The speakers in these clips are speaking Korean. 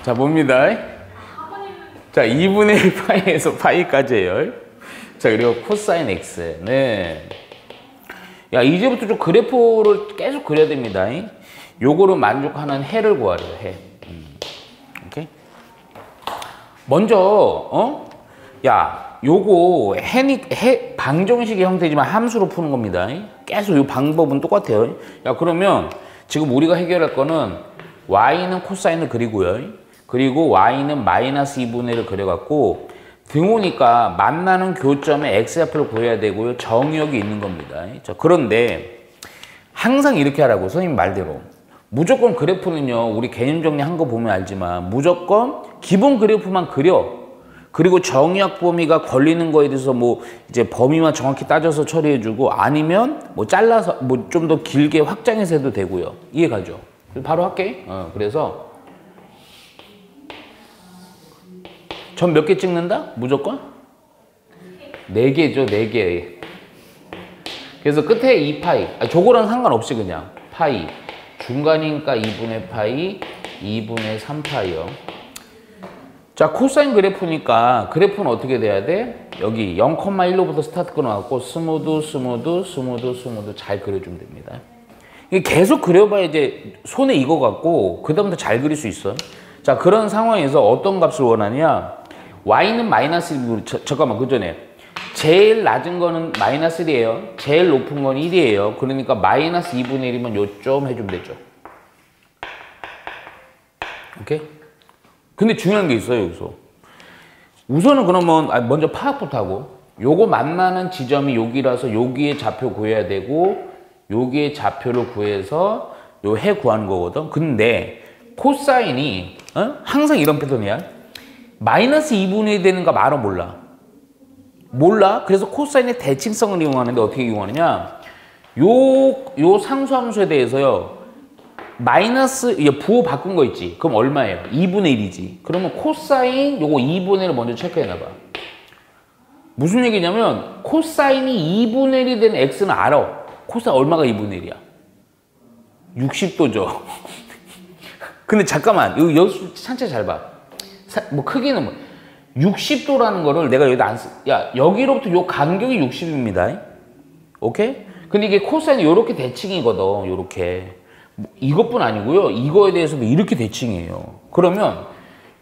자, 봅니다. 자, 2분의 1 파이에서 파이까지예요. 자, 그리고 코사인 x. 네. 야, 이제부터 좀 그래프를 계속 그려야 됩니다. 요거를 만족하는 해를 구하래요, 해. 오케이? 먼저, 야, 요거 해 방정식의 형태지만 함수로 푸는 겁니다. 계속 요 방법은 똑같아요. 야, 그러면 지금 우리가 해결할 거는 y는 코사인을 그리고요. 그리고 y는 마이너스 2분의 1을 그려갖고 등호니까 만나는 교점의 x좌표를 구해야 되고요. 정의역이 있는 겁니다. 자, 그런데 항상 이렇게 하라고 선생님 말대로. 무조건 그래프는요. 우리 개념 정리한 거 보면 알지만 무조건 기본 그래프만 그려. 그리고 정의역 범위가 걸리는 거에 대해서 뭐 이제 범위만 정확히 따져서 처리해주고 아니면 뭐 잘라서 뭐 좀 더 길게 확장해서 해도 되고요. 이해가죠? 바로 할게. 그래서 전 몇 개 찍는다? 무조건? 4개죠, 4개. 그래서 끝에 2파이. 저거랑 상관없이 그냥. 파이. 중간이니까 2분의 파이, 2분의 3파이요. 자, 코사인 그래프니까 그래프는 어떻게 돼야 돼? 여기 0,1로부터 스타트 끊어갖고 스무드 잘 그려주면 됩니다. 이게 계속 그려봐야 이제 손에 익어갖고 그 다음부터 잘 그릴 수 있어. 자, 그런 상황에서 어떤 값을 원하냐? y는 마이너스 1, 잠깐만, 그 전에 제일 낮은 거는 마이너스 1이에요. 제일 높은 건 1이에요. 그러니까 마이너스 2분의 1이면 요점 해주면 되죠. 오케이? 근데 중요한 게 있어요, 여기서. 우선은 그러면 먼저 파악부터 하고 요거 만나는 지점이 여기라서 여기에 좌표 구해야 되고 여기에 좌표를 구해서 요 해 구하는 거거든. 근데 코사인이 항상 이런 패턴이야. 마이너스 2분의 1 되는가 말아 몰라. 몰라. 그래서 코사인의 대칭성을 이용하는데 어떻게 이용하느냐. 요 상수함수에 대해서요. 마이너스 부호 바꾼 거 있지. 그럼 얼마예요? 2분의 1이지. 그러면 코사인 요거 2분의 1을 먼저 체크해 놔봐. 무슨 얘기냐면 코사인이 2분의 1이 되는 x는 알아. 코사인 얼마가 2분의 1이야? 60도죠. 근데 잠깐만. 여기 산책 잘 봐. 뭐 크기는 뭐 60도라는 거를 내가 여기다 안 쓰. 야, 여기로부터 요 간격이 60입니다. 오케이? 근데 이게 코사인이 요렇게 대칭이거든. 요렇게. 뭐 이것뿐 아니고요. 이거에 대해서도 이렇게 대칭이에요. 그러면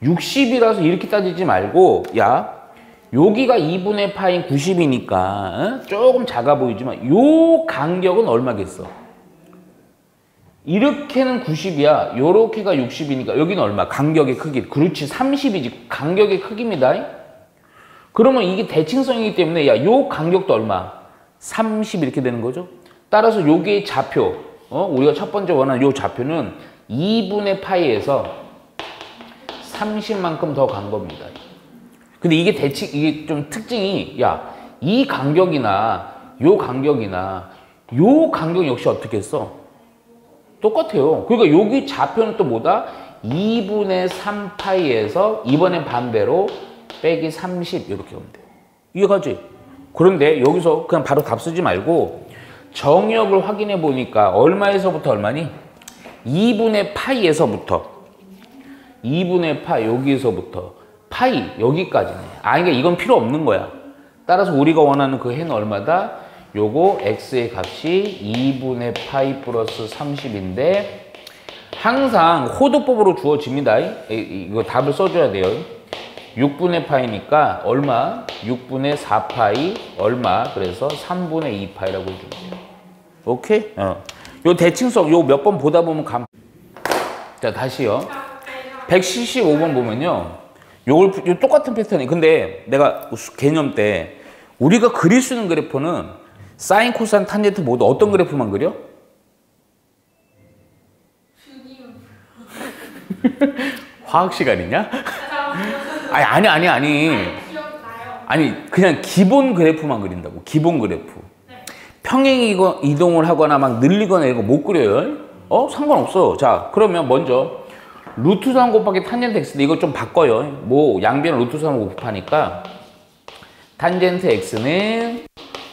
60이라서 이렇게 따지지 말고 야, 여기가 2분의 파인 90이니까 조금 작아 보이지만 요 간격은 얼마겠어? 이렇게는 90이야. 요렇게가 60이니까 여기는 얼마? 간격의 크기. 그렇지, 30이지. 간격의 크기입니다. 그러면 이게 대칭성이기 때문에 야, 요 간격도 얼마? 30 이렇게 되는 거죠. 따라서 요게 좌표. 우리가 첫 번째 원하는 요 좌표는 2분의 파이에서 30만큼 더 간 겁니다. 근데 이게 이게 좀 특징이 야, 이 간격이나 요 간격이나 요 간격 역시 어떻게 했어? 똑같아요. 그러니까 여기 좌표는 또 뭐다? 2분의 3파이에서 이번엔 반대로 빼기 30 이렇게 오면 돼요. 이해가지? 그런데 여기서 그냥 바로 답 쓰지 말고 정의역을 확인해 보니까 얼마에서부터 얼마니? 2분의 파이에서부터 2분의 파이 여기에서부터 파이 여기까지네. 그러니까 이건 필요 없는 거야. 따라서 우리가 원하는 그 해는 얼마다? 요거 x의 값이 2분의 파이 플러스 30인데 항상 호도법으로 주어집니다. 이거 답을 써줘야 돼요. 6분의 파이니까 얼마? 6분의 4파이 얼마? 그래서 3분의 2파이라고 해주면 돼요. 오케이? 요 대칭성 요 몇 번 보다 보면 자, 다시요. 175번 보면요. 요 똑같은 패턴이. 근데 내가 개념 때 우리가 그릴 수 있는 그래프는 사인, 코사인, 탄젠트 모두 어떤 그래프만 그려? 화학 시간이냐? 아니 그냥 기본 그래프만 그린다고. 기본 그래프. 평행 이동을 하거나 막 늘리거나 이런 거 못 그려요. 상관없어. 자, 그러면 먼저 루트 3 곱하기 탄젠트 x인데 이거 좀 바꿔요. 뭐 양변을 루트 3으로 곱하니까 탄젠트 x는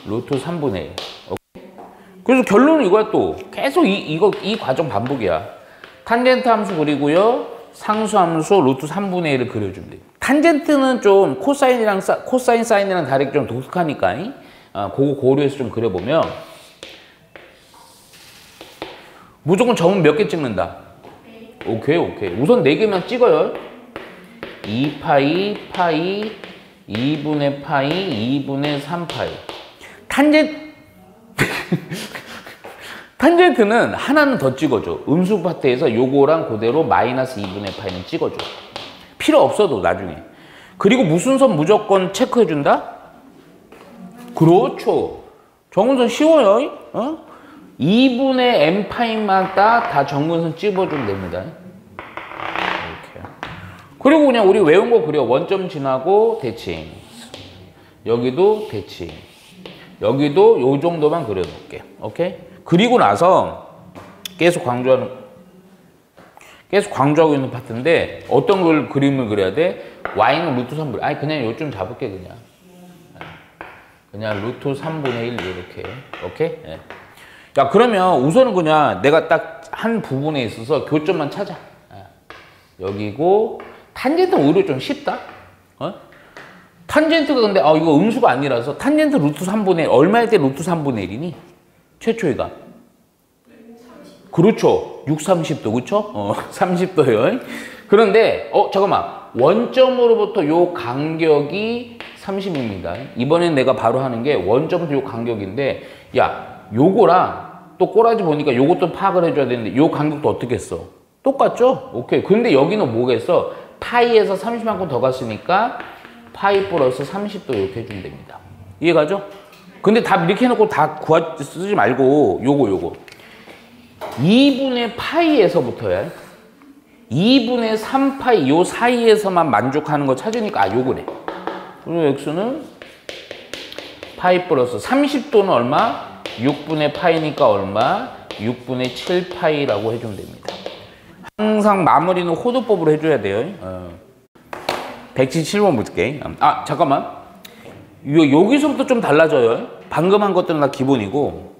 루트 3분의 1. 오케이? 그래서 결론은 이거야 또. 계속 이 과정 반복이야. 탄젠트 함수 그리고요. 상수함수 루트 3분의 1을 그려주면 돼요. 탄젠트는 좀 코사인 사인이랑 다르게 좀 독특하니까 그거 고려해서 좀 그려보면 무조건 점은 몇 개 찍는다? 오케이. 우선 4개만 찍어요. 2파이, 파이, 2분의 파이, 2분의 3파이. 탄젠트는 하나는 더 찍어줘. 음수 파트에서 요거랑 그대로 마이너스 2분의 파이는 찍어줘. 필요 없어도 나중에. 그리고 무슨 선 무조건 체크해준다? 그렇죠. 정근선 쉬워요. 2분의 n파이만 다 정근선 찝어주면 됩니다. 이렇게. 그리고 그냥 우리 외운 거 그려. 원점 지나고 대칭. 여기도 대칭. 여기도 요 정도만 그려놓을게. 오케이? 그리고 나서 계속 강조하고 있는 파트인데 어떤 걸 그림을 그려야 돼? y는 루트 3분의 아니 그냥 요쯤 잡을게 그냥 루트 3분의 1 이렇게. 오케이? 네. 야 그러면 우선은 그냥 내가 딱 한 부분에 있어서 교점만 찾아. 여기고 탄젠트는 오히려 좀 쉽다. 탄젠트가 근데 이거 음수가 아니라서 탄젠트 루트 3분의 1 얼마일 때 루트 3분의 1이니? 최초이가. 그렇죠. 6, 30도 그렇죠? 30도요. 그런데 잠깐만. 원점으로부터 요 간격이 30입니다. 이번엔 내가 바로 하는 게 원점부터 요 간격인데 야 요거랑 또 꼬라지 보니까 요것도 파악을 해줘야 되는데 요 간격도 어떻게 했어? 똑같죠? 오케이. 근데 여기는 뭐겠어? 파이에서 30만큼 더 갔으니까 파이 플러스 30도 이렇게 해주면 됩니다. 이해가죠? 근데 다 이렇게 해놓고 다 쓰지 말고 요거 2분의 파이에서부터야 2분의 3파이 요 사이에서만 만족하는 거 찾으니까 요거네. 그리고 x는 파이 플러스 30도는 얼마? 6분의 파이니까 얼마? 6분의 7파이라고 해주면 됩니다. 항상 마무리는 호도법으로 해줘야 돼요. 177번 볼게. 잠깐만. 여기서부터 좀 달라져요. 방금 한 것들은 다 기본이고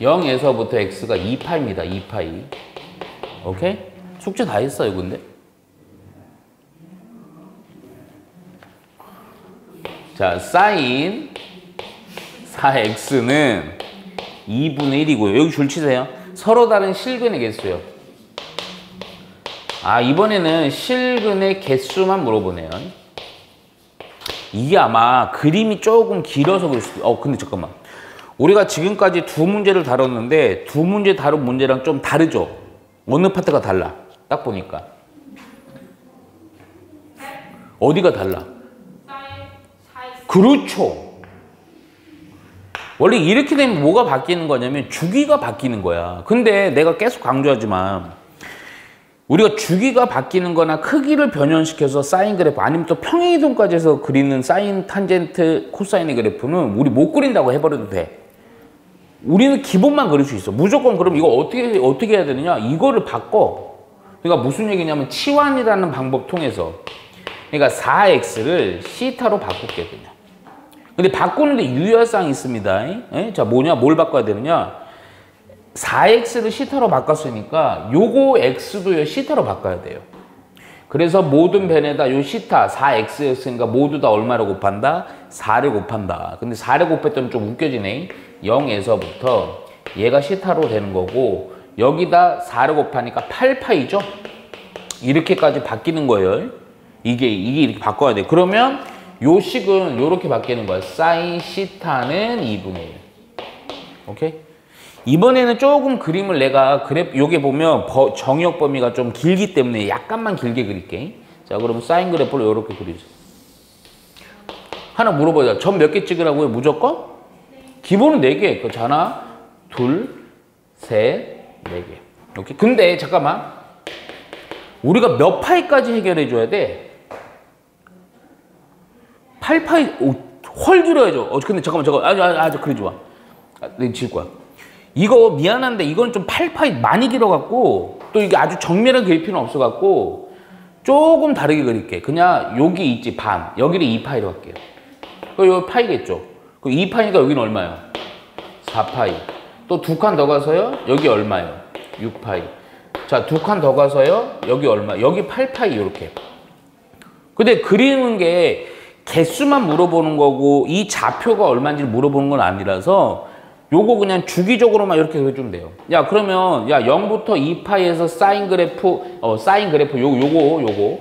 0에서부터 x가 2파입니다. 2파이. 오케이? 숙제 다 했어요, 근데. 자, 사인 4x는 2분의 1이고요. 여기 줄 치세요. 서로 다른 실근의 개수요. 이번에는 실근의 개수만 물어보네요. 이게 아마 그림이 조금 길어서 그럴 수도 있어요. 근데 잠깐만. 우리가 지금까지 두 문제를 다뤘는데 두 문제 다룬 문제랑 좀 다르죠? 어느 파트가 달라? 딱 보니까. 어디가 달라? 그렇죠. 원래 이렇게 되면 뭐가 바뀌는 거냐면 주기가 바뀌는 거야. 근데 내가 계속 강조하지만 우리가 주기가 바뀌는 거나 크기를 변형시켜서 사인 그래프 아니면 또 평행이동까지 해서 그리는 사인, 탄젠트, 코사인의 그래프는 우리 못 그린다고 해버려도 돼. 우리는 기본만 그릴 수 있어. 무조건 그럼 이거 어떻게 해야 되느냐? 이거를 바꿔. 그러니까 무슨 얘기냐면 치환이라는 방법 통해서 그러니까 4x를 시타로 바꿀게 그냥. 근데 바꾸는데 유효사항이 있습니다. 자 뭐냐? 뭘 바꿔야 되느냐? 4x를 시타로 바꿨으니까 요거 x도 시타로 바꿔야 돼요. 그래서 모든 변에다 요 시타 4x였으니까 모두 다 얼마를 곱한다? 4를 곱한다. 근데 4를 곱했더니 좀 웃겨지네. 0에서부터 얘가 시타로 되는 거고 여기다 4를 곱하니까 8파이죠? 이렇게까지 바뀌는 거예요. 이게 이렇게 바꿔야 돼. 그러면 요 식은 요렇게 바뀌는 거야. 사인 시타는 2분의 1. 오케이? 이번에는 조금 그림을 내가 요게 보면 정역 범위가 좀 길기 때문에 약간만 길게 그릴게. 자, 그러면 사인 그래프를 요렇게 그리죠. 하나 물어보자. 점 몇 개 찍으라고요? 무조건? 기본은 4개. 그렇죠? 하나, 둘, 셋, 4개. 오케이? 근데 잠깐만. 우리가 몇 파이까지 해결해 줘야 돼? 8파이, 헐 길어야죠. 근데 잠깐만. 그러지 마. 내가 질 거야. 이거 미안한데 이건 좀 8파이 많이 길어갖고 또 이게 아주 정밀하게 그릴 필요는 없어갖고 조금 다르게 그릴게. 그냥 여기 있지 반. 여기를 2파이로 할게요. 그럼 여기 파이겠죠. 그럼 2파이니까 여기는 얼마예요? 4파이. 또 2칸 더 가서요. 여기 얼마예요? 6파이. 자, 두 칸 더 가서요. 여기 얼마? 여기 8파이 이렇게. 근데 그리는 게 개수만 물어보는 거고 이 좌표가 얼마인지 물어보는 건 아니라서 요거 그냥 주기적으로만 이렇게 그려주면 돼요. 야, 그러면 야 0부터 2파이에서 사인 그래프 요거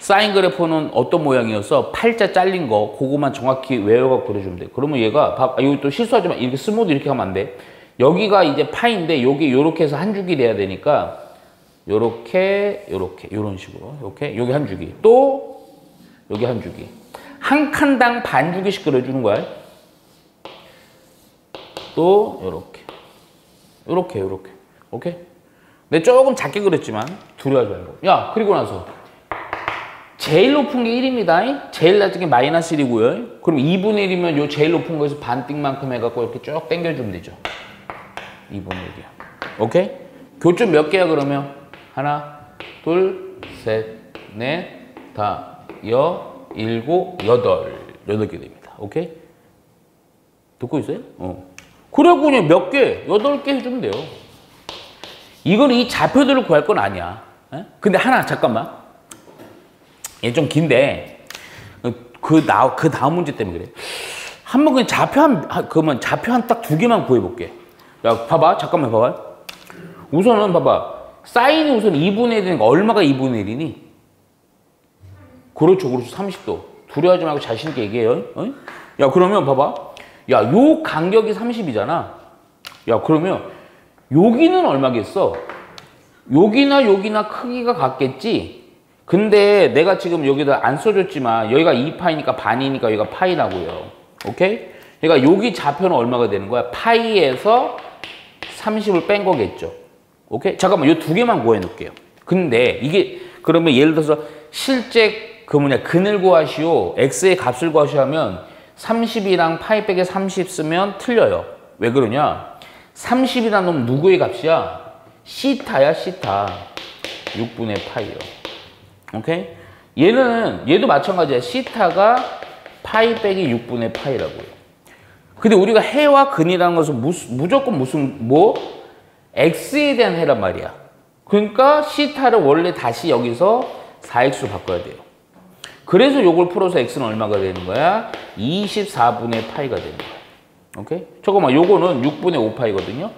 사인 그래프는 어떤 모양이었어? 팔자 잘린 거 그거만 정확히 외워갖고 그려주면 돼. 그러면 얘가 여기 또 실수하지 마. 이렇게 스무드 이렇게 하면 안 돼. 여기가 이제 파인데 여기 요렇게 해서 한 줄기 돼야 되니까 요렇게 요런 식으로 이렇게 여기 한 줄기 또 여기 한 줄기 한 칸당 반 줄기씩 그려주는 거야. 또 요렇게 오케이? 근데 조금 작게 그렸지만 두려워하지 말고. 야, 그리고 나서 제일 높은 게 1입니다. 제일 낮은 게 마이너스 1이고요. 그럼 2분의 1이면 요 제일 높은 거에서 반띵만큼 해갖고 이렇게 쭉 당겨주면 되죠. 2분의 1이야. 오케이? 교점 몇 개야 그러면? 하나, 둘, 셋, 넷, 다, 일곱, 여덟 개 됩니다. 오케이? 듣고 있어요? 그래갖고 그냥 몇 개? 8개 해주면 돼요. 이건 이 좌표들을 구할 건 아니야. 에? 근데 하나, 잠깐만. 얘 좀 긴데, 그 다음 문제 때문에 그래. 한번 그냥 그러면 좌표 한 딱 2개만 구해볼게. 야, 봐봐. 잠깐만 봐봐. 우선은 봐봐. 사인이 우선 2분의 1이니까 얼마가 2분의 1이니? 그렇죠. 30도. 두려워하지 말고 자신있게 얘기해요. 야, 그러면 봐봐. 야, 요 간격이 30이잖아. 야, 그러면 여기는 얼마겠어? 여기나 크기가 같겠지? 근데 내가 지금 여기다 안 써줬지만 여기가 2파이니까 반이니까 여기가 파이라고요. 오케이? 그러니까 여기 좌표는 얼마가 되는 거야? 파이에서 30을 뺀 거겠죠. 오케이? 잠깐만, 요 2개만 구해놓을게요. 근데 이게 그러면 예를 들어서 실제 그늘 구하시오, x의 값을 구하시오 하면 30이랑 파이 빼기 30 쓰면 틀려요. 왜 그러냐? 30이라는 놈 누구의 값이야? 시타야, 시타. 6분의 파이요. 오케이? 얘도 마찬가지야. 시타가 파이 빼기 6분의 파이라고요. 근데 우리가 해와 근이라는 것은 무조건 x에 대한 해란 말이야. 그러니까 시타를 원래 다시 여기서 4x로 바꿔야 돼요. 그래서 요걸 풀어서 x는 얼마가 되는 거야? 24분의 파이가 되는 거야. 오케이? 잠깐만, 요거는 6분의 5파이거든요.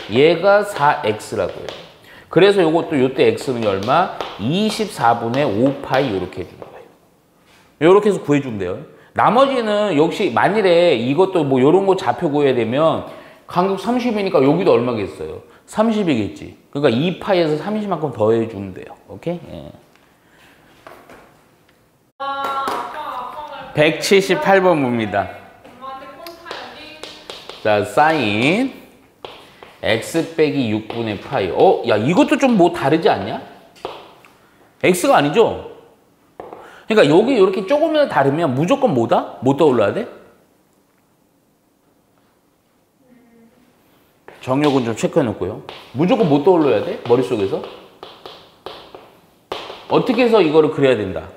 얘가 4x라고요. 그래서 요것도 요때 x는 얼마? 24분의 5파이 이렇게 해주는 거예요. 요렇게 해서 구해주면 돼요. 나머지는 역시 만일에 이것도 뭐 요런 거 좌표 구해야 되면 간격 30이니까 여기도 얼마겠어요? 30이겠지. 그러니까 2파이에서 30만큼 더 해주면 돼요. 오케이? 예. 178번 봅니다. 자, 사인 x 빼기 6분의 파이. 야, 이것도 좀 뭐 다르지 않냐? x가 아니죠? 그러니까 여기 이렇게 조금이라도 다르면 무조건 뭐다? 뭐 떠올라야 돼? 정력은 좀 체크해 놓고요. 무조건 뭐 떠올려야 돼? 머릿속에서? 어떻게 해서 이거를 그려야 된다?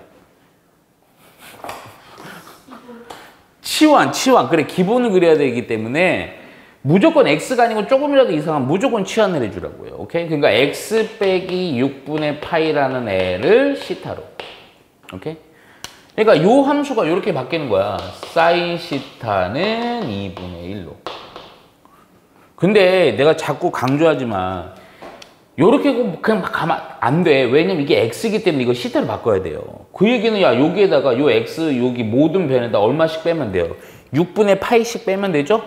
치환. 그래, 기본을 그려야 되기 때문에 무조건 x가 아니고 조금이라도 이상하면 무조건 치환을 해주라고요. 오케이? 그러니까 x 빼기 6분의 파이라는 애를 시타로. 오케이? 그러니까 요 함수가 이렇게 바뀌는 거야. 사인 시타는 2분의 1로. 근데 내가 자꾸 강조하지만 요렇게 그냥 가면 안 돼. 왜냐면 이게 x이기 때문에 이거 시타로 바꿔야 돼요. 그 얘기는 야, 여기에다가 요 x 여기 모든 변에다 얼마씩 빼면 돼요? 6분의 파이씩 빼면 되죠?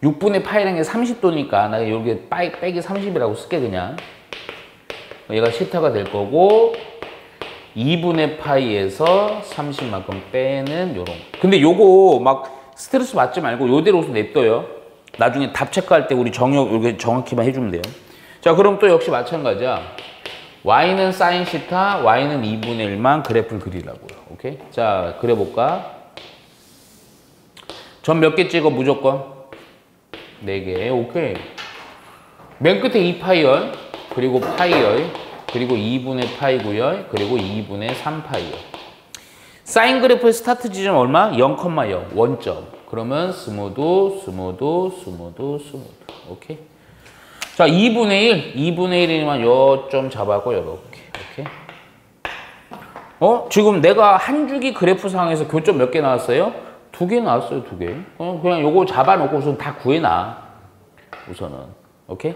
6분의 파이라는 게 30도니까 나 여기 빼기 30이라고 쓸게 그냥. 얘가 시타가 될 거고 2분의 파이에서 30만큼 빼는 요런. 근데 요거 막 스트레스 받지 말고 요대로서 냅둬요. 나중에 답 체크할 때 우리 이렇게 정확히만 해주면 돼요. 자, 그럼 또 역시 마찬가지야. y는 사인 시타, y는 2분의 1만 그래프를 그리라고요. 오케이? 자, 그려볼까? 점 몇 개 찍어 무조건? 4개. 오케이. 맨 끝에 2파이열, 그리고 파이열, 그리고 2분의 파이고요, 그리고 2분의 3파이열. 사인 그래프의 스타트 지점 얼마? 0,0. 원점. 그러면 스무드. 오케이? 자, 2분의 1. 2분의 1이면 요점 잡았고, 요렇게. 이렇게. 지금 내가 한 주기 그래프 상에서 교점 몇 개 나왔어요? 2개 나왔어요, 2개. 그냥 요거 잡아놓고 우선 다 구해놔. 우선은. 오케이?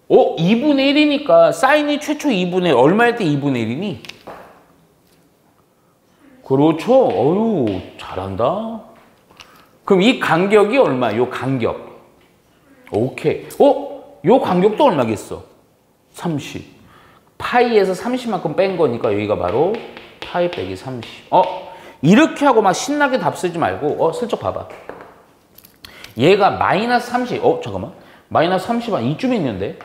2분의 1이니까 사인이 최초 2분의 1. 얼마일 때 2분의 1이니? 그렇죠. 어유 잘한다. 그럼 이 간격이 얼마? 요 간격. 오케이. 요 간격도 얼마겠어? 30. 파이에서 30만큼 뺀 거니까 여기가 바로 파이 빼기 30. 이렇게 하고 막 신나게 답 쓰지 말고 슬쩍 봐봐. 얘가 마이너스 30. 잠깐만. 마이너스 30 한 이쯤에 있는데.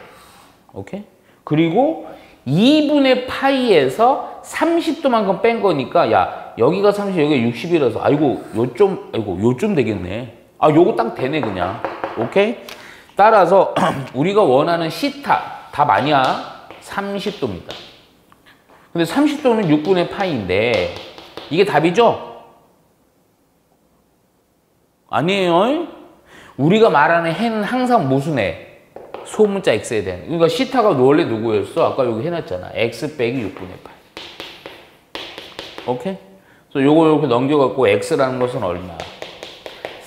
오케이? 그리고 2분의 파이에서 30도만큼 뺀 거니까 야 여기가 30, 여기가 60이라서 아이고 요쯤 되겠네. 요거 딱 되네 그냥. 오케이? 따라서 우리가 원하는 시타 답 아니야. 30도입니다. 근데 30도는 6분의 파이인데 이게 답이죠? 아니에요. 우리가 말하는 해는 항상 무슨 해? 소문자 x에 대한. 그러니까 시타가 원래 누구였어? 아까 여기 해놨잖아. x 빼기 6분의 파이. 오케이? 그래서 요거 이렇게 넘겨갖고 x라는 것은 얼마?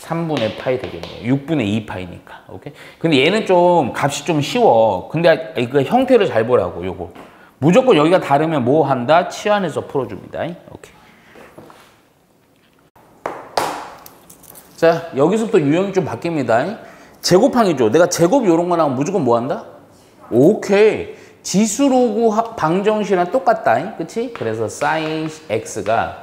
3분의 파이 되겠네요. 6분의 2 파이니까. 오케이? 근데 얘는 좀 값이 좀 쉬워. 근데 그 형태를 잘 보라고 요거. 무조건 여기가 다르면 뭐 한다? 치환해서 풀어줍니다. 오케이. 자, 여기서부터 유형이 좀 바뀝니다. 제곱항이죠. 내가 제곱 요런 거 나오면 무조건 뭐 한다? 오케이. 지수로고 방정식이랑 똑같다. 그치? 그래서 sin x가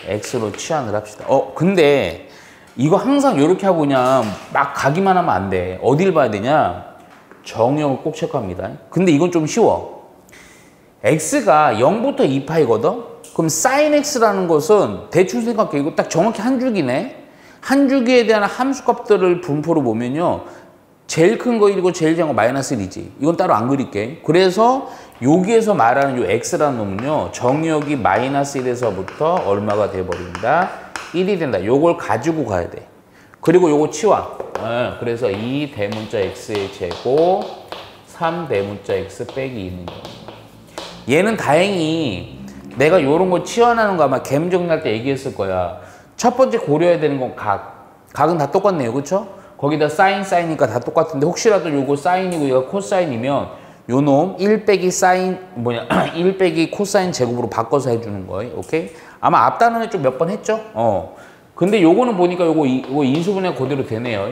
x로 치환을 합시다. 근데 이거 항상 이렇게 하고 그냥 막 가기만 하면 안 돼. 어딜 봐야 되냐? 정형을 꼭 체크합니다. 근데 이건 좀 쉬워. x가 0부터 2파이거든? 그럼 sin x라는 것은 대충 생각해. 이거 딱 정확히 한 줄기네. 한 주기에 대한 함수값들을 분포로 보면요. 제일 큰 거 1이고 제일 작은 거 마이너스 1이지. 이건 따로 안 그릴게. 그래서 여기에서 말하는 요 x라는 놈은요. 정역이 마이너스 1에서부터 얼마가 돼버린다? 1이 된다. 요걸 가지고 가야 돼. 그리고 요거 치환. 그래서 2 대문자 x의 제곱 3 대문자 x 빼기 2는 얘는 다행히 내가 요런 거 치환하는 거 아마 갬 정리할 때 얘기했을 거야. 첫 번째 고려해야 되는 건 각. 각은 다 똑같네요. 그쵸? 거기다 사인이니까 다 똑같은데 혹시라도 요거 사인이고 얘가 코사인이면 요 놈 1 빼기 사인 1 빼기 코사인 제곱으로 바꿔서 해주는 거예요. 오케이? 아마 앞 단원에 좀 몇 번 했죠? 근데 요거는 보니까 요거 인수분해 그대로 되네요.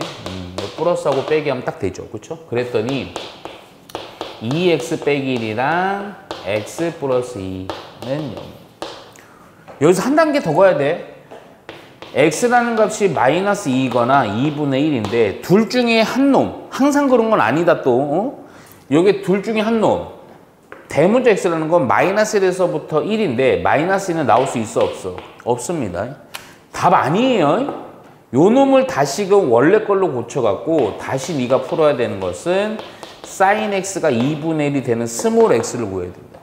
플러스하고 빼기 하면 딱 되죠. 그쵸? 그랬더니 2x 빼기 1이랑 x 플러스 2는 0. 여기서 한 단계 더 가야 돼. x라는 값이 마이너스 2거나 2분의 1인데 둘 중에 한 놈. 항상 그런 건 아니다 또. 여기 둘 중에 한 놈. 대문자 x라는 건 마이너스 1에서부터 1인데 마이너스 1은 나올 수 있어 없어? 없습니다. 답 아니에요. 요 놈을 다시금 원래 걸로 고쳐갖고 다시 네가 풀어야 되는 것은 sin x가 2분의 1이 되는 스몰 x를 구해야 된다.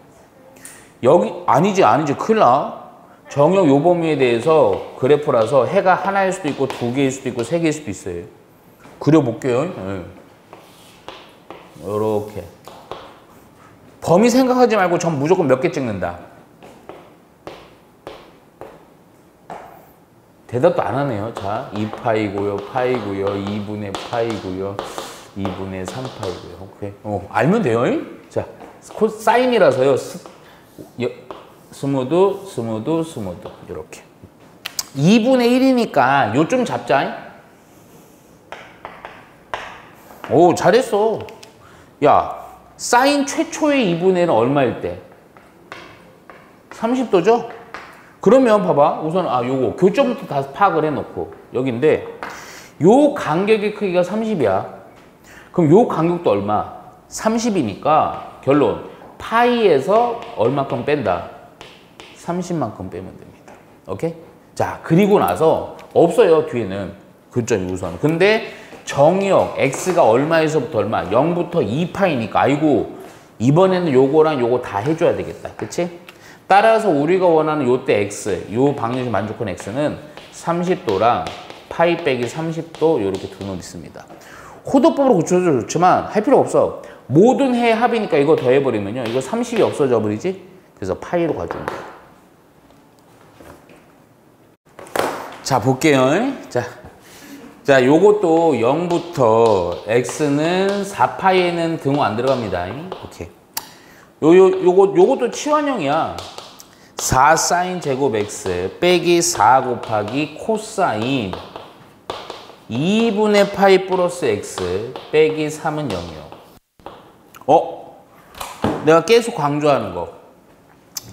여기 아니지 큰일 나. 정역 요 범위에 대해서 그래프라서 해가 하나일 수도 있고 두 개일 수도 있고 세 개일 수도 있어요. 그려볼게요. 요렇게. 범위 생각하지 말고 전 무조건 몇 개 찍는다. 대답도 안 하네요. 자, 2파이고요, 파이고요, 2분의 파이고요, 2분의 3파이고요. 오케이. 알면 돼요. 자, 사인이라서요. 스무드 이렇게 2분의 1이니까 요점 잡자. 오 잘했어. 야 사인 최초의 2분의 1은 얼마일 때? 30도죠? 그러면 봐봐 우선 요거 교점부터 다 파악을 해놓고 여긴데 요 간격의 크기가 30이야. 그럼 요 간격도 얼마? 30이니까 결론 파이에서 얼마큼 뺀다? 30만큼 빼면 됩니다. 오케이? 자, 그리고 나서 없어요, 뒤에는. 교점이 우선. 근데 정역 x가 얼마에서부터 얼마? 0부터 2파이니까 아이고 이번에는 요거랑 요거 다 해줘야 되겠다. 그치? 따라서 우리가 원하는 요때 x, 요 방정식 만족한 x는 30도랑 파이 빼기 30도 요렇게 두 놈 있습니다. 호도법으로 고쳐도 좋지만 할 필요 없어. 모든 해의 합이니까 이거 더해버리면요. 이거 30이 없어져 버리지? 그래서 파이로 가져온 거야. 자, 볼게요. 자, 요것도 0부터 x는 4파이에는 등호 안 들어갑니다. 오케이. 요것도 치환형이야. 4 사인 제곱 x 빼기 4 곱하기 코사인 2분의 파이 플러스 x 빼기 3은 0이요. 내가 계속 강조하는 거.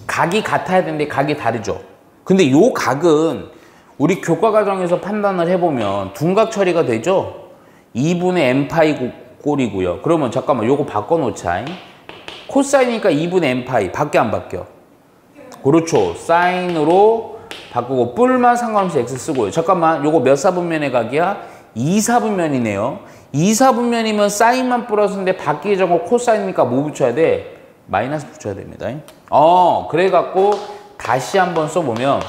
각이 같아야 되는데 각이 다르죠. 근데 요 각은 우리 교과 과정에서 판단을 해보면 둔각 처리가 되죠. 2분의 n파이 꼴이고요. 그러면 잠깐만 요거 바꿔놓자. 코사인이니까 2분의 n파이 밖에 안 바뀌어. 그렇죠. 사인으로 바꾸고 뿔만 상관없이 x 쓰고요. 잠깐만 요거 몇 사분면의 각이야? 2사분면이네요. 2사분면이면 사인만 플러스인데 바뀌기 전에 코사인이니까 뭐 붙여야 돼? 마이너스 붙여야 됩니다. 그래갖고 다시 한번 써보면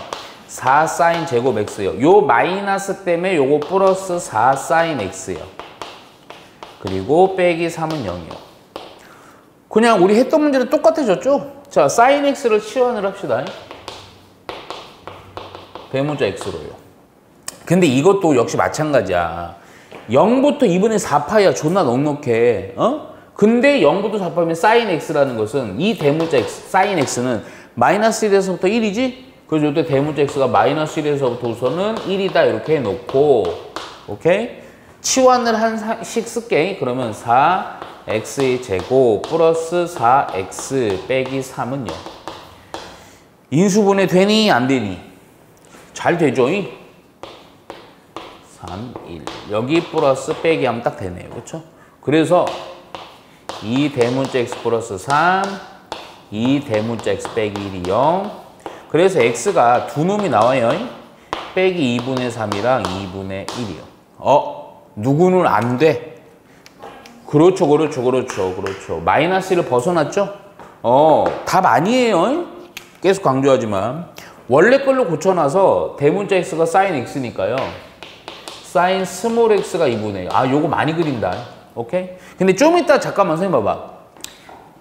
4 사인 제곱 x요. 요 마이너스 때문에 요거 플러스 4 사인 x요. 그리고 빼기 3은 0이요. 그냥 우리 했던 문제는 똑같아졌죠? 자, 사인 x를 치환을 합시다. 대문자 x로요. 근데 이것도 역시 마찬가지야. 0부터 2분의 4파이야. 존나 넉넉해. 근데 0부터 4파이면 사인 x라는 것은 이 대문자 x, 사인 x는 마이너스 1에서부터 1이지? 그래서 이때 대문자 x가 마이너스 1에서부터 우선은 1이다 이렇게 해놓고 오케이? 치환을 한씩 쓸게. 그러면 4x의 제곱 플러스 4x 빼기 3은 0. 인수분해 되니 안 되니? 잘 되죠? 3, 1. 여기 플러스 빼기 하면 딱 되네요. 그렇죠? 그래서 2 대문자 x 플러스 3, 2 대문자 x 빼기 1이 0. 그래서 x가 두 놈이 나와요. 빼기 2분의 3이랑 2분의 1이요. 누구는 안 돼? 그렇죠. 마이너스 1을 벗어났죠? 답 아니에요. 계속 강조하지만. 원래 걸로 고쳐놔서 대문자 x가 사인 x니까요. 사인 스몰 x가 2분의 1. 요거 많이 그린다. 오케이? 근데 좀 이따 잠깐만 선생님 봐봐.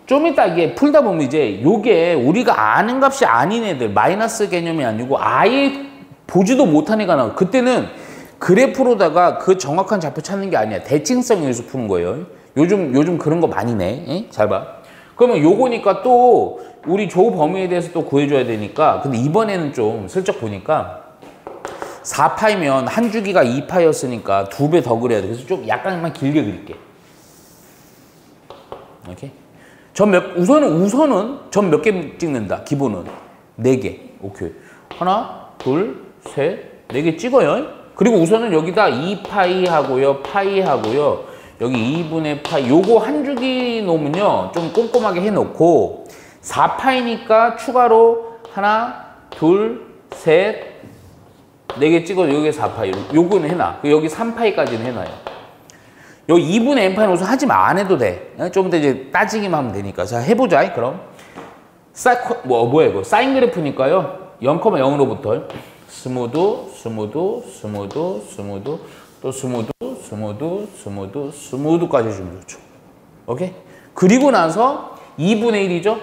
좀 이따 이게 풀다 보면 이제 요게 우리가 아는 값이 아닌 애들, 마이너스 개념이 아니고 아예 보지도 못한 애가 나와. 그때는 그래프로다가 그 정확한 좌표 찾는 게 아니야. 대칭성 위해서 푸는 거예요. 요즘 그런 거 많이 내. 에? 잘 봐. 그러면 요거니까 또 우리 조 범위에 대해서 또 구해줘야 되니까. 근데 이번에는 좀 슬쩍 보니까 4파이면 한 주기가 2파였으니까 2배 더 그려야 돼. 그래서 좀 약간만 길게 그릴게. 오케이? 우선은 점 몇 개 찍는다. 기본은 4개. 오케이. 하나, 둘, 셋, 4개 찍어요. 그리고 우선은 여기다 2파이 하고요, 파이 하고요. 여기 2분의 파이. 요거 한 주기 놓으면요. 좀 꼼꼼하게 해놓고 4파이니까 추가로 하나, 둘, 셋, 4개 찍어도 여기 4파이. 요거는 해놔. 여기 3파이까지는 해놔요. 여기 2분의 n파이는 우선 하지 마. 안 해도 돼. 좀 더 이제 따지기만 하면 되니까. 자, 해보자. 그럼. 뭐야, 이거. 사인 그래프니까요. 0,0으로부터 스무드, 또 스무드까지 해주면 좋죠. 오케이? 그리고 나서 2분의 1이죠?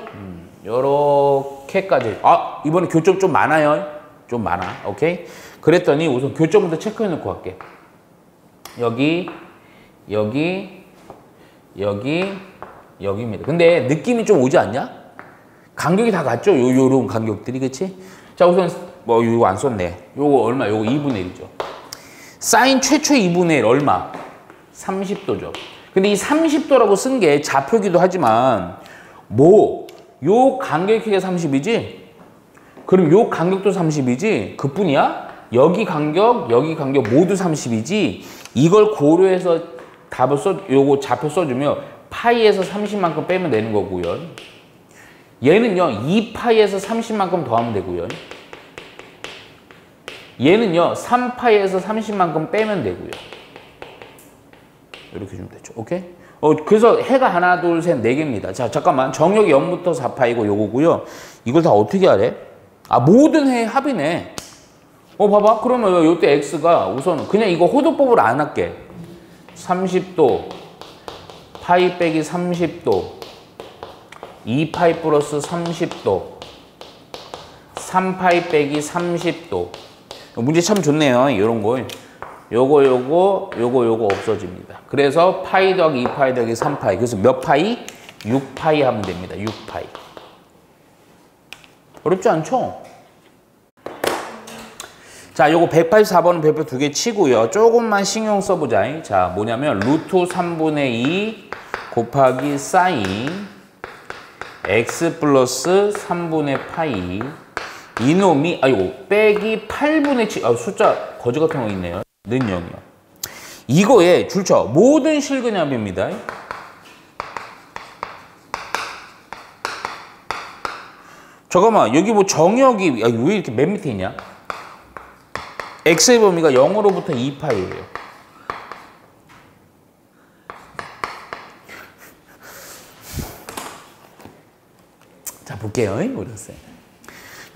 요렇게까지. 이번에 교점 좀 많아요. 좀 많아. 오케이? 그랬더니 우선 교점부터 체크해 놓고 갈게. 여기입니다. 근데 느낌이 좀 오지 않냐? 간격이 다 같죠? 요런 간격들이, 그치? 자, 우선, 요거 안 썼네. 요거 얼마? 요거 2분의 1이죠. 사인 최초 2분의 1 얼마? 30도죠. 근데 이 30도라고 쓴 게 좌표기도 하지만, 요 간격의 크기가 30이지? 그럼 요 간격도 30이지? 그뿐이야? 여기 간격 모두 30이지? 이걸 고려해서 요거 좌표 써주면 파이에서 30만큼 빼면 되는 거고요. 얘는요, 2파이에서 30만큼 더하면 되고요. 얘는요, 3파이에서 30만큼 빼면 되고요. 이렇게 주면 되죠. 오케이? 그래서 해가 하나, 둘, 셋, 4개입니다. 자, 잠깐만. 정역이 0부터 4파이고 요거고요. 이걸 다 어떻게 하래? 모든 해의 합이네. 봐봐. 그러면 요때 x가 우선 그냥 이거 호도법으로 안 할게. 30도, 파이 빼기 30도, 2파이 플러스 30도, 3파이 빼기 30도. 문제 참 좋네요. 이런 거. 요거 없어집니다. 그래서 파이 더하기 2파이 더하기 3파이. 그래서 몇 파이? 6파이 하면 됩니다. 6파이. 어렵지 않죠? 자, 요거 184번은 별표 2개 치고요. 조금만 신경 써보자. 자, 뭐냐면 루트 3분의 2 곱하기 사인 x 플러스 3분의 파이 이놈이 아이고 빼기 8분의 7 숫자 거지 같은 거 있네요. 는 0이요. 이거에 줄쳐 모든 실근압입니다. 잠깐만 여기 뭐 정역이 왜 이렇게 맨 밑에 있냐? x의 범위가 0으로부터 2파이예요. 자 볼게요. 모르겠어요.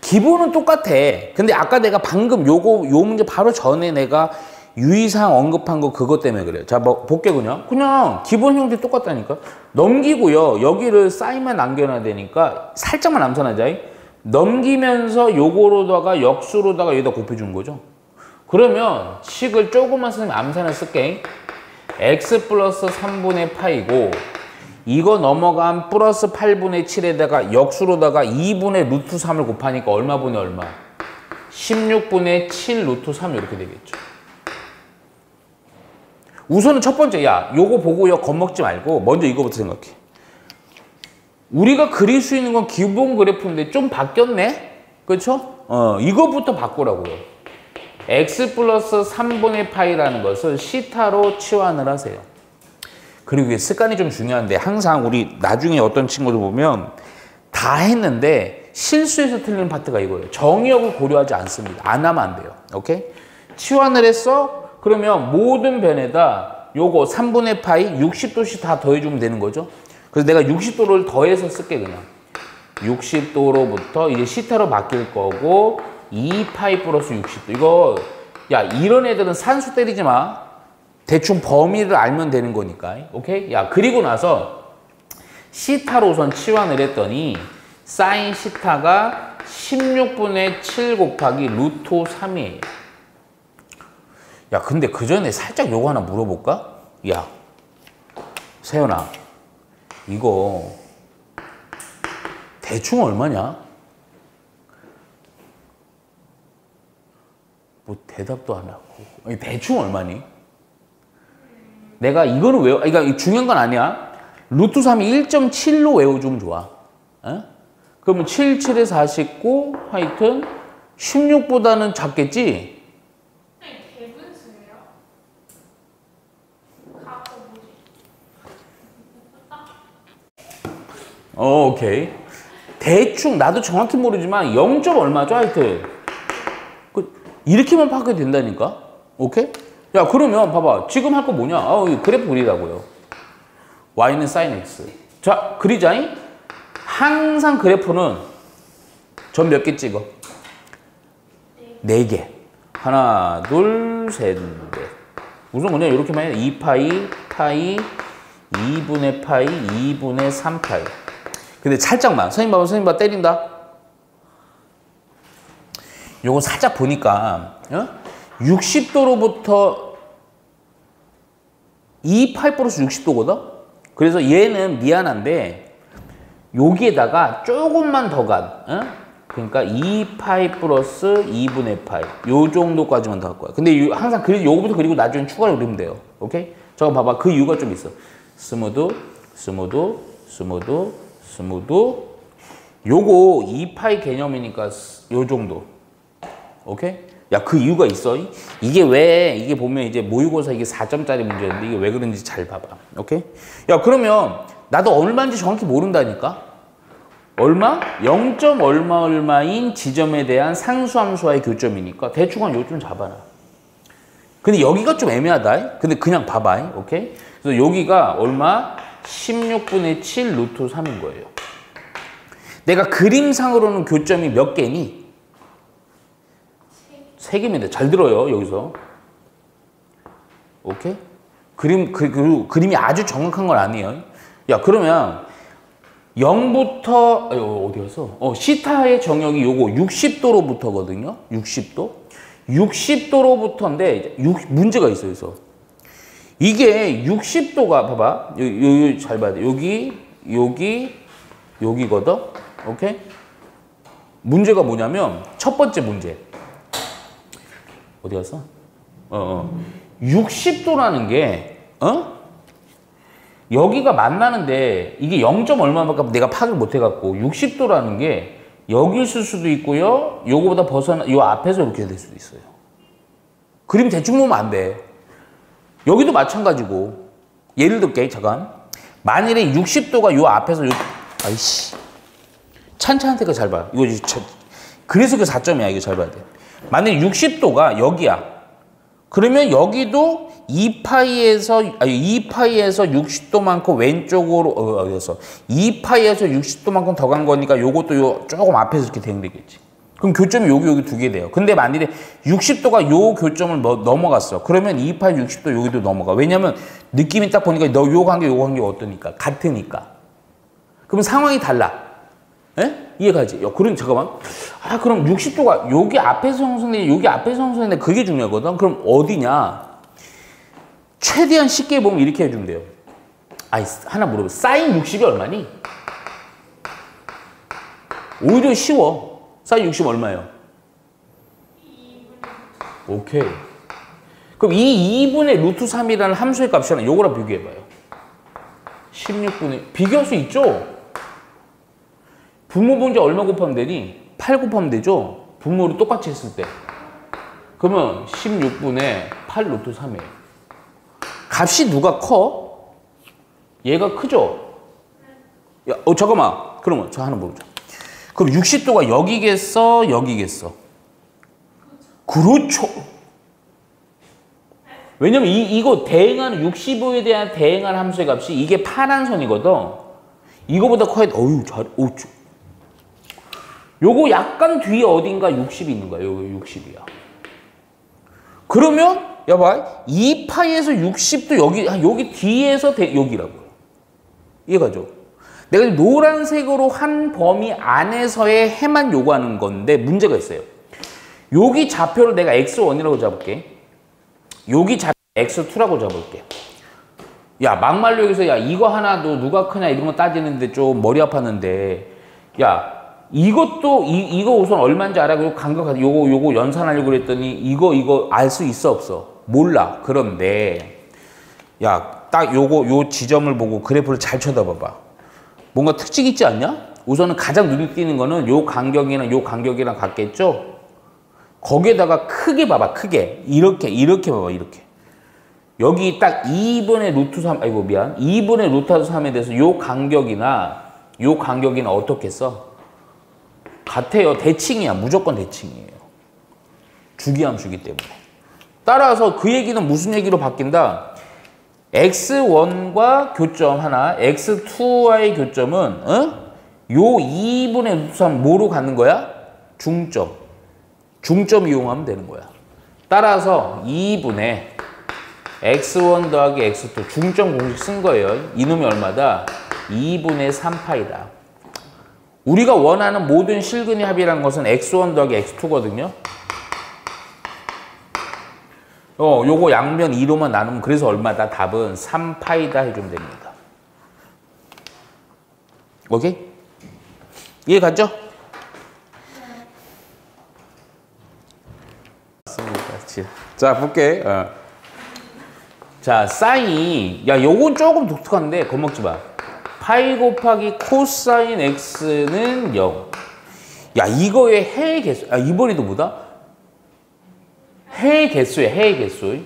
기본은 똑같아. 근데 아까 내가 방금 요 문제 바로 전에 내가 유의사항 언급한 거 그것 때문에 그래요. 자, 뭐 볼게 그냥 기본 형태 똑같다니까. 넘기고요. 여기를 사인만 남겨놔야 되니까 살짝만 암산하자. 넘기면서 요거로다가 역수로다가 여기다 곱해준 거죠. 그러면 식을 조금만 쓰면 암산을 쓸게. x 플러스 3분의 파이고 이거 넘어간 플러스 8분의 7에다가 역수로다가 2분의 루트 3을 곱하니까 얼마 분의 얼마? 16분의 7 루트 3 이렇게 되겠죠. 우선은 첫 번째, 야, 요거 보고요 겁먹지 말고 먼저 이거부터 생각해. 우리가 그릴 수 있는 건 기본 그래프인데 좀 바뀌었네? 그렇죠? 이거부터 바꾸라고요. x 플러스 3분의 파이라는 것을 시타로 치환을 하세요. 그리고 이게 습관이 좀 중요한데 항상 우리 나중에 어떤 친구들 보면 다 했는데 실수해서 틀리는 파트가 이거예요. 정의역을 고려하지 않습니다. 안 하면 안 돼요. 오케이? 치환을 했어? 그러면 모든 변에다 요거 3분의 파이 60도씩 다 더해주면 되는 거죠. 그래서 내가 60도를 더해서 쓸게 그냥. 60도로부터 이제 시타로 바뀔 거고 2파이 플러스 60도. 이거 야 이런 애들은 산수 때리지 마. 대충 범위를 알면 되는 거니까. 오케이? 야 그리고 나서 시타로 우선 치환을 했더니 사인 시타가 16분의 7 곱하기 루트 3이에요. 야 근데 그 전에 살짝 요거 하나 물어볼까? 야 세연아 이거 대충 얼마냐? 뭐 대답도 안 하고 대충 얼마니? 내가 이거는 그러니까 중요한 건 아니야. 루트 3이 1.7로 외워주면 좋아. 어? 그러면 7, 7에 49 하여튼 16보다는 작겠지? 오케이. 대충 나도 정확히 모르지만 0. 얼마죠 하여튼 이렇게만 파악이 된다니까. 오케이? 야 그러면 봐봐 지금 할 거 뭐냐? 그래프 그리라고요. y는 sin x. 자 그리자잉. 항상 그래프는 점 몇 개 찍어? 4개. 하나 둘 셋 넷. 우선 그냥 이렇게만 해. 2파이 파이 2분의 파이 2분의 3파이. 근데 살짝만 선생님 봐 때린다. 요거 살짝 보니까 60도로부터 2파이 플러스 60도거든? 그래서 얘는 미안한데 여기에다가 조금만 더 간 그러니까 2파이 플러스 2분의 파이 요 정도까지만 더 할 거야. 근데 항상 요거부터 그리고 나중에 추가로 그리면 돼요. 오케이? 저거 봐봐. 그 이유가 좀 있어. 스무드 요거 2파이 개념이니까 요 정도. 오케이? 야, 그 이유가 있어. 이게 보면 이제 모의고사 이게 4점짜리 문제인데 이게 왜 그런지 잘 봐봐. 오케이? 야, 그러면 나도 얼마인지 정확히 모른다니까? 얼마? 0. 얼마인 지점에 대한 상수함수와의 교점이니까 대충 한 요점 잡아라. 근데 여기가 좀 애매하다. 근데 그냥 봐봐. 오케이? 그래서 여기가 얼마? 16분의 7 루트 3인 거예요. 내가 그림상으로는 교점이 몇 개니? 3개입니다. 잘 들어요, 여기서. 오케이? 그림이 아주 정확한 건 아니에요. 야, 그러면 0부터, 어디 갔어? 시타의 정역이 요거 60도로부터거든요. 60도. 60도로부터인데, 문제가 있어요. 그래서. 이게 60도가, 봐봐. 여기 잘 봐야 돼. 여기거든. 오케이? 문제가 뭐냐면, 첫 번째 문제. 어디 갔어? 60도라는 게, 여기가 만나는데, 이게 0. 얼마만큼 내가 파악을 못 해갖고, 60도라는 게, 여기 있을 수도 있고요, 요거보다 요 앞에서 이렇게 될 수도 있어요. 그림 대충 보면 안 돼. 여기도 마찬가지고, 예를 들게, 잠깐. 만일에 60도가 요 앞에서, 아이씨. 찬찬한테가 잘 봐. 이거, 그래서 그 4점이야. 이거 잘 봐야 돼. 만약에 60도가 여기야. 그러면 여기도 2파이에서 60도만큼 왼쪽으로, 어디서 2파이에서 60도만큼 더 간 거니까 요것도 조금 앞에서 이렇게 대응되겠지. 그럼 교점이 여기 두 개 돼요. 근데 만일에 60도가 요 교점을 넘어갔어. 그러면 2파이 60도 여기도 넘어가. 왜냐면 느낌이 딱 보니까 요 관계 어떠니까. 같으니까. 그럼 상황이 달라. 예? 이해가지? 그럼 잠깐만. 그럼 60도가 여기 앞에서 형성되는데 그게 중요하거든. 그럼 어디냐? 최대한 쉽게 보면 이렇게 해주면 돼요. 하나 물어봐. 사인 60이 얼마니? 오히려 쉬워. 사인 60 얼마예요? 오케이. 그럼 이 2분의 루트 3이라는 함수의 값이랑 요거랑 비교해봐요. 16분의 비교할 수 있죠? 분모분자 얼마 곱하면 되니? 8 곱하면 되죠? 분모를 똑같이 했을 때. 그러면 16분의 8 루트 3이에요. 값이 누가 커? 얘가 크죠? 야, 잠깐만. 그러면 저 하나 물어보자. 그럼 60도가 여기겠어? 여기겠어? 그렇죠. 왜냐면 이거 대응하는 65에 대한 대응하는 함수의 값이 이게 파란 선이거든. 이거보다 커야 돼. 요거 약간 뒤에 어딘가 60이 있는 거야. 요거 60이야. 그러면 여봐. 2파이에서 60도 여기 뒤에서 여기라고요. 이해가죠? 내가 노란색으로 한 범위 안에서의 해만 요구하는 건데 문제가 있어요. 여기 좌표를 내가 x1이라고 잡을게. 여기 좌표 x2라고 잡을게. 야, 막말로 여기서 이거 하나도 누가 크냐 이런 거 따지는데 좀 머리 아팠는데, 야, 이것도 이거 우선 얼마인지 알아? 그리고 간격하다. 요거 연산하려고 그랬더니 이거 알 수 있어 없어? 몰라. 그런데 야, 딱 요 지점을 보고 그래프를 잘 쳐다봐봐. 뭔가 특징 있지 않냐? 우선은 가장 눈에 띄는 거는 요 간격이랑 같겠죠? 거기에다가 크게 봐봐. 크게 이렇게 봐봐. 이렇게. 여기 딱 2분의 루트 3, 2분의 루트 3에 대해서 요 간격이나 어떻게 써? 같아요. 대칭이야. 무조건 대칭이에요. 주기함수이기 때문에. 따라서 그 얘기는 무슨 얘기로 바뀐다? x1과 교점 하나, x2와의 교점은 요 2분의 루트 3 뭐로 갖는 거야? 중점 이용하면 되는 거야. 따라서 2분의 x1 더하기 x2 중점 공식 쓴 거예요. 이놈이 얼마다? 2분의 3파이다. 우리가 원하는 모든 실근의 합이라는 것은 x1 더하기 x2거든요. 요거 양면 2로만 나누면 그래서 얼마다? 답은 3파이다 해주면 됩니다. 오케이? 이해 갔죠? 자, 볼게. 자, 사인이, 요건 조금 독특한데, 겁먹지 마. 파이 곱하기 코사인 x는 0. 야, 이거의 해의 개수, 이번에도 뭐다? 해의 개수야, 해의 개수.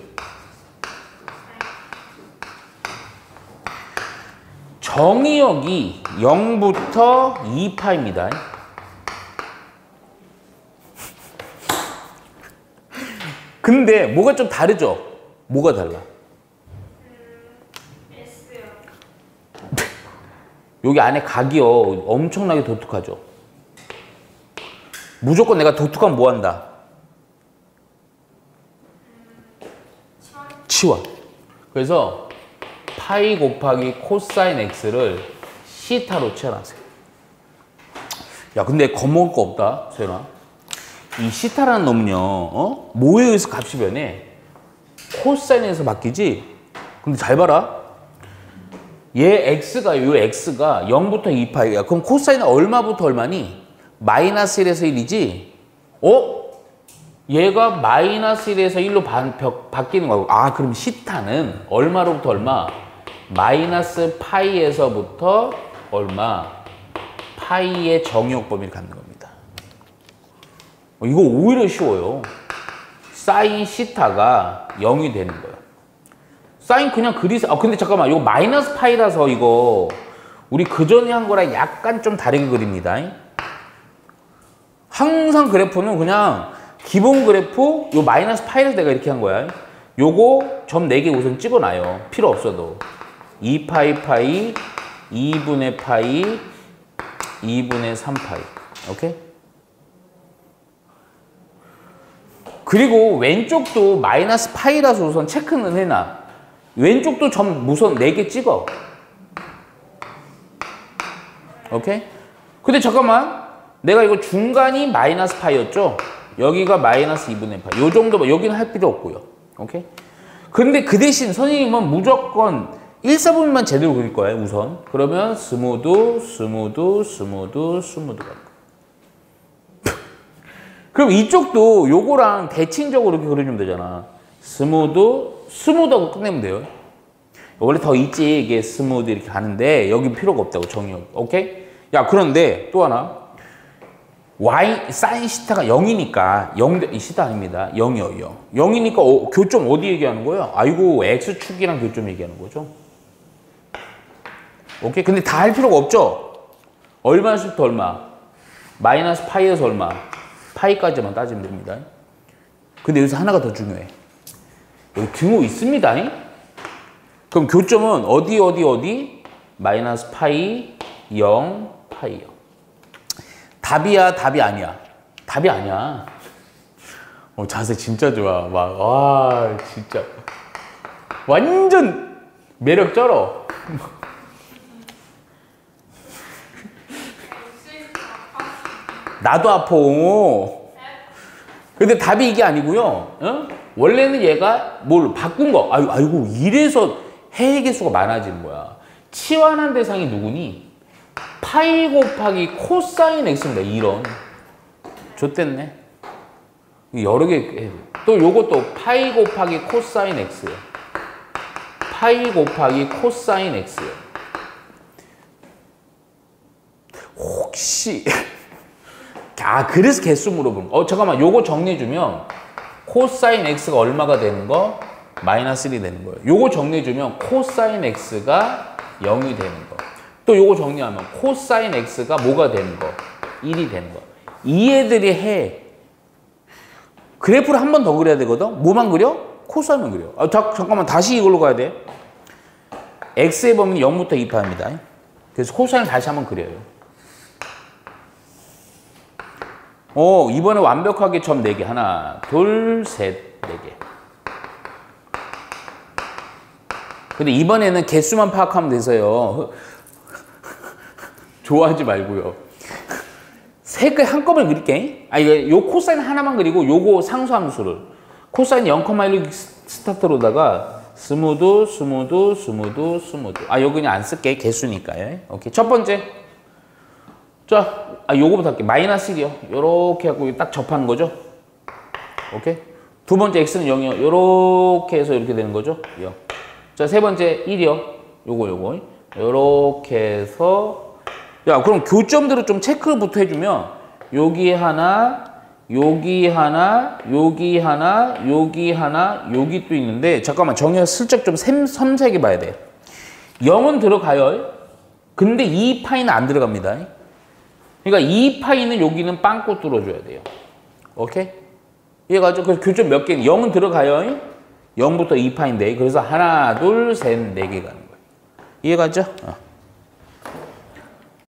정의역이 0부터 2파입니다. 근데 뭐가 좀 다르죠? 뭐가 달라? S요. 여기 안에 각이요. 엄청나게 독특하죠? 무조건 내가 독특하면 뭐 한다? 치워. 그래서 파이 곱하기 코사인 x를 시타로 채워놨어요. 야, 근데 겁먹을 거 없다, 소연아. 이 시타라는 놈은요, 뭐에 의해서 값이 변해? 코사인에서 바뀌지? 근데 잘 봐라. 얘 x가, 요 x가 0부터 2파이야. 그럼 코사인은 얼마부터 얼마니? 마이너스 1에서 1이지? 얘가 마이너스 1에서 1로 바뀌는 거고. 아, 그럼 시타는 얼마로부터 얼마? 마이너스 파이에서부터 얼마? 파이의 정의역 범위를 갖는 겁니다. 이거 오히려 쉬워요. 사인 시타가 0이 되는 거예요. 사인 그냥 그리세요. 근데 잠깐만, 이거 마이너스 파이라서 이거 우리 그전에 한 거랑 약간 좀 다르게 그립니다. 항상 그래프는 그냥 기본 그래프 요 마이너스 파이를 내가 이렇게 한 거야. 요거 점 4개 우선 찍어놔요. 필요 없어도. 2파이 파이, 2분의 파이, 2분의 3파이. 오케이? 그리고 왼쪽도 마이너스 파이라서 우선 체크는 해놔. 왼쪽도 점 우선 4개 찍어. 오케이? 근데 잠깐만. 내가 이거 중간이 마이너스 파이였죠? 여기가 마이너스 2분의 파이. 요 정도, 여기는 할 필요 없고요. 오케이? 근데 그 대신 선생님은 무조건 1, 4분만 제대로 그릴 거예요, 우선. 그러면 스무드, 스무드, 스무드, 스무드 갈 거예요. 그럼 이쪽도 요거랑 대칭적으로 이렇게 그려주면 되잖아. 스무드, 스무드하고 끝내면 돼요. 원래 더 있지, 이게 스무드 이렇게 가는데 여기 필요가 없다고, 정의역. 오케이? 야, 그런데 또 하나. y, 사인 시타가 0이니까, 이 시타 아닙니다. 0이요, 0. 0이니까 교점 어디 얘기하는 거예요? 아이고, x축이랑 교점 얘기하는 거죠. 오케이? 근데 다 할 필요가 없죠? 얼마부터 얼마? 마이너스 파이에서 얼마? 파이까지만 따지면 됩니다. 근데 여기서 하나가 더 중요해. 여기 등호 있습니다. 그럼 교점은 어디? 마이너스 파이, 0, 파이 0. 답이야, 답이 아니야? 답이 아니야. 자세 진짜 좋아. 막, 와, 진짜. 완전 매력 쩔어. 나도 아파. 근데 답이 이게 아니고요. 원래는 얘가 뭘 바꾼 거. 아이고, 이래서 해의 개수가 많아지는 거야. 치환한 대상이 누구니? 파이 곱하기 코사인 x입니다. 이런. 좋댔네. 여러 개. 또 요것도 파이 곱하기 코사인 x예요. 파이 곱하기 코사인 x예요. 혹시 그래서 개수 물어보는 거. 잠깐만, 요거 정리해주면 코사인 x가 얼마가 되는 거? 마이너스 1이 되는 거예요. 요거 정리해주면 코사인 x가 0이 되는 거. 또 요거 정리하면 코사인 x가 뭐가 되는 거? 1이 되는 거. 이 애들이 해. 그래프를 한 번 더 그려야 되거든? 뭐만 그려? 코사인만 그려. 잠깐만, 다시 이걸로 가야 돼. x의 범위는 0부터 2파입니다. 그래서 코사인 다시 한번 그려요. 이번에 완벽하게 점 4개. 하나, 둘, 셋, 4개. 근데 이번에는 개수만 파악하면 돼서요. 좋아하지 말고요. 세 개 한꺼번에 그릴게. 요 코사인 하나만 그리고 요거 상수함수를. 코사인 0,1 스타트로다가 스무드, 스무드, 스무드, 스무드. 요거 그냥 안 쓸게. 개수니까요. 오케이. 첫 번째. 자, 요거부터 할게. 마이너스 1이요. 요렇게 하고 딱 접하는 거죠. 오케이. 두 번째 x는 0이요. 요렇게 해서 이렇게 되는 거죠. 0. 자, 세 번째 1이요. 요거. 요렇게 해서. 야, 그럼 교점대로 좀 체크부터 해주면 여기 하나, 여기 하나, 여기 하나, 여기 하나, 여기 또 있는데 잠깐만, 정의가 슬쩍 좀 섬세하게 봐야 돼. 0은 들어가요. 근데 2파이는 안 들어갑니다. 그러니까 2파이는 여기는 빵꾸 뚫어줘야 돼요. 오케이? 이해가죠? 그래서 교점 몇 개는 0은 들어가요. 0부터 2파인데 그래서 하나, 둘, 셋, 4개 가는 거예요. 이해가죠?